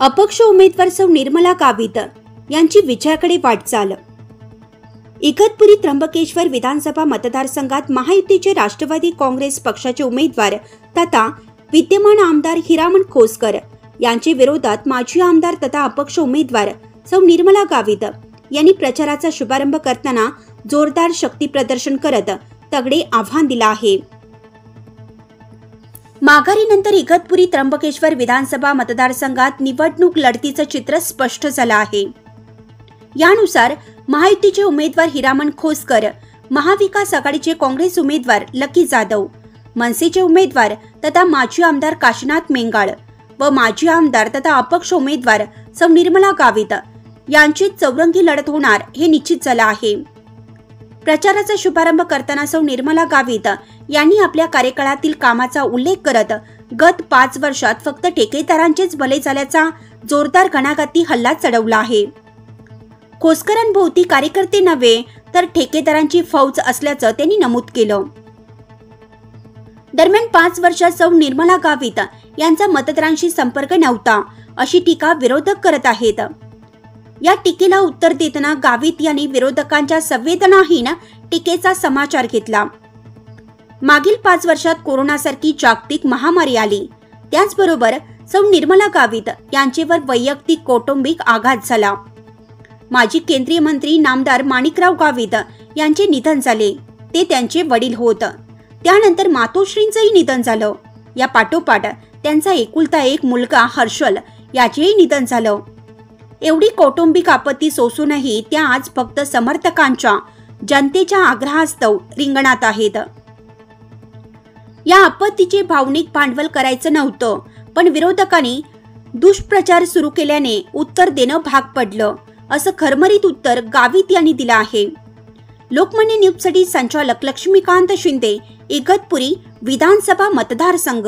अपक्ष उमेदवार सौ निर्मला गावित यांची विजयाकडे वाटचाल। इगतपुरी त्र्यंबकेश्वर विधानसभा मतदारसंघात महायुतीचे राष्ट्रवादी काँग्रेस पक्षाचे उमेदवार तथा विद्यमान आमदार हिरामण खोसकर यांच्या विरोधात माजी आमदार तथा अपक्ष उमेदवार सौ निर्मला गावित यांनी प्रचाराचा शुभारंभ करताना जोरदार शक्ती प्रदर्शन करत तगडे आव्हान दिले आहे। माघारीनंतर इगतपुरी त्र्यंबकेश्वर विधानसभा मतदारसंघात निवडणूक लढतीचं चित्र स्पष्ट झालं आहे। यानुसार महायुतीचे उमेदवार हिरामण खोसकर, महाविकास आघाडीचे काँग्रेस उमेदवार लकी जाधव, मनसेचे उमेदवार तथा माजी आमदार काशीनाथ मेंगाळ व माजी आमदार तथा अपक्ष उमेदवार सौ निर्मला गावित यांची चौरंगी लढत होणार हे निश्चित झालं आहे। प्रचाराचा शुभारंभ करताना सौ निर्मला गावित यांनी आपल्या कार्यकाळातील कामाचा उल्लेख करत गत 5 वर्षात फक्त ठेकेदारांचेच भले झाल्याचा जोरदार घणाघाती हल्ला चढवला आहे। खोसकरांभोवती कार्यकर्ते नव्हे तर ठेकेदारांची फौज असल्याचं त्यांनी नमूद केलं। दरम्यान 5 वर्षात सौ निर्मला गावित यांचा मतदारांशी संपर्क नव्हता अशी टीका विरोधक करत आहेत। या टीकेला उत्तर देताना गावित यांनी विरोधकांच्या संवेदनाहीन टीकेचा समाचार घेतला। मागील 5 वर्षात कोरोनासारखी जागतिक महामारी आली, त्याचबरोबर सौ निर्मला गावित यांच्यावर वैयक्तिक कौटुंबिक आघात झाला। माजी केंद्रीय मंत्री नामदार माणिकराव गावित यांचे निधन झाले, ते त्यांचे वडील होत। त्यानंतर मातोश्रींचंही निधन झालं। या पाठोपाठ त्यांचा एकुलता एक मुलगा हर्षल याचेही निधन झालं। एवढी कौटुंबिक आपत्ती सोसूनही त्या आज फक्त समर्थकांच्या जनतेच्या आग्रहास्तव रिंगणात आहेत। या आपत्तीचे भावनिक भांडवल करायचं नव्हतं, पण विरोधकांनी दुष्प्रचार सुरू केल्याने उत्तर देणं भाग पडलं, असं खरमरीत उत्तर गावित यांनी दिलं आहे। लोकमान्य न्यूजसाठी संचालक लक्ष्मीकांत शिंदे, इगतपुरी विधानसभा मतदारसंघ।